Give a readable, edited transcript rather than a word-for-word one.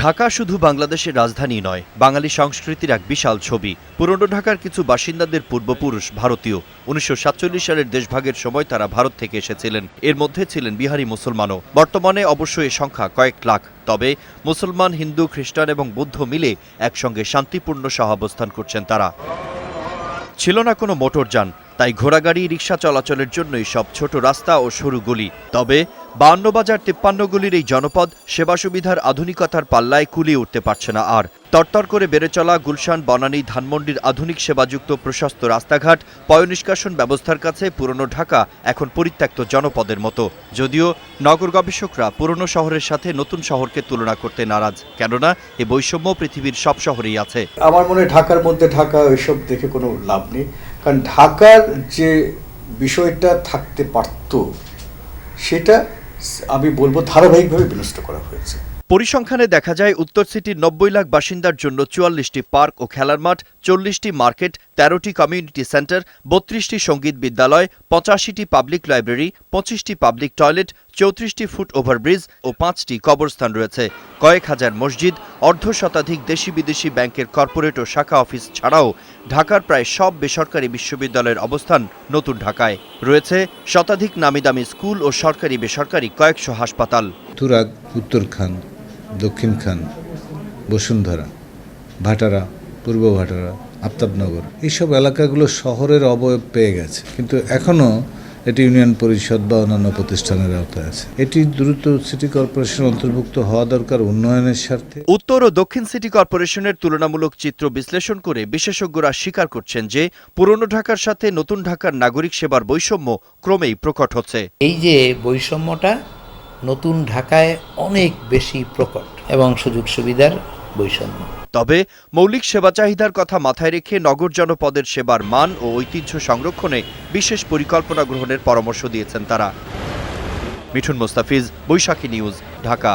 ঢাকা শুধু বাংলাদেশের রাজধানী নয়, বাঙালি সংস্কৃতির এক বিশাল ছবি। পুরনো ঢাকার কিছু বাসিন্দাদের পূর্বপুরুষ ভারতীয়। ১৯৪৭ সালের দেশভাগের সময় তারা ভারত থেকে এসেছিলেন। এর মধ্যে ছিলেন বিহারি মুসলমানও। বর্তমানে অবশ্য এ সংখ্যা কয়েক লাখ। তবে মুসলমান, হিন্দু, খ্রিস্টান এবং বৌদ্ধ মিলে একসঙ্গে শান্তিপূর্ণ সহাবস্থান করছেন তারা। ছিল না কোনো মোটরযান, তাই ঘোড়াগাড়ি, রিকশা চলাচলের জন্যই সব ছোট রাস্তা ও সরু গলি। তবে ৫২ বাজার ৫৩ গলির এই জনপদ সেবা সুবিধার আধুনিকতার পাল্লায় কুলিয়ে উঠতে পারছে না আর। তরতর করে বেড়ে চলা গুলশান, বনানী, ধানমন্ডির আধুনিক সেবাযুক্ত প্রশস্ত রাস্তাঘাট, পয়ঃনিষ্কাশন ব্যবস্থার কাছে পুরনো ঢাকা এখন পরিত্যক্ত জনপদের মতো। যদিও নগর গবেষকরা পুরনো শহরের সাথে নতুন শহরকে তুলনা করতে নারাজ, কেননা এ বৈষম্য পৃথিবীর সব শহরেই আছে। আমার মনে হয় ঢাকার মধ্যে ঢাকা ওইসব দেখে কোনো লাভ নেই, কারণ ঢাকার যে বিষয়টা থাকতে পারত সেটা আমি বলবো ধারাবাহিকভাবে বিনষ্ট করা হয়েছে। পরিসংখ্যানে দেখা যায় উত্তর সিটির ৯০ লাখ বাসিন্দার জন্য ৪৪টি পার্ক ও খেলার মাঠ, ৪০টি মার্কেট, ১৩টি কমিউনিটি সেন্টার, ৩২টি সঙ্গীত বিদ্যালয়, ৮৫টি পাবলিক লাইব্রেরি, ২৫টি পাবলিক টয়লেট, ৩৪টি ফুট ওভারব্রিজ ও ৫টি কবরস্থান রয়েছে। কয়েক হাজার মসজিদ, অর্ধশতাধিক দেশি বিদেশি ব্যাংকের কর্পোরেট ও শাখা অফিস ছাড়াও ঢাকার প্রায় সব বেসরকারি বিশ্ববিদ্যালয়ের অবস্থান নতুন ঢাকায়। রয়েছে শতাধিক নামিদামি স্কুল ও সরকারি বেসরকারি কয়েকশো হাসপাতাল। তুরাগ, উত্তরখান, দক্ষিণখান, বসুন্ধরা, ভাটারা, পূর্ব ভাটারা, আফতাবনগর, এইসব এলাকাগুলো শহরের অবয়ব পেয়ে গেছে, কিন্তু এখনও এটি ইউনিয়ন পরিষদ বা অন্যান্য প্রতিষ্ঠানের আওতায় আছে। এটি দ্রুত সিটি কর্পোরেশনের অন্তর্ভুক্ত হওয়া দরকার উন্নয়নের স্বার্থে। উত্তর ও দক্ষিণ সিটি কর্পোরেশনের তুলনামূলক চিত্র বিশ্লেষণ করে বিশেষজ্ঞরা স্বীকার করছেন যে পুরনো ঢাকার সাথে নতুন ঢাকার নাগরিক সেবার বৈষম্য ক্রমেই প্রকট হচ্ছে। এই যে বৈষম্যটা নতুন ঢাকায় অনেক বেশি প্রকট এবং সুযোগ সুবিধার বৈষম্য। তবে মৌলিক সেবা চাহিদার কথা মাথায় রেখে নগর জনপদের সেবার মান ও ঐতিহ্য সংরক্ষণে বিশেষ পরিকল্পনা গ্রহণের পরামর্শ দিয়েছেন তারা। মিঠুন মোস্তাফিজ, বৈশাখী নিউজ, ঢাকা।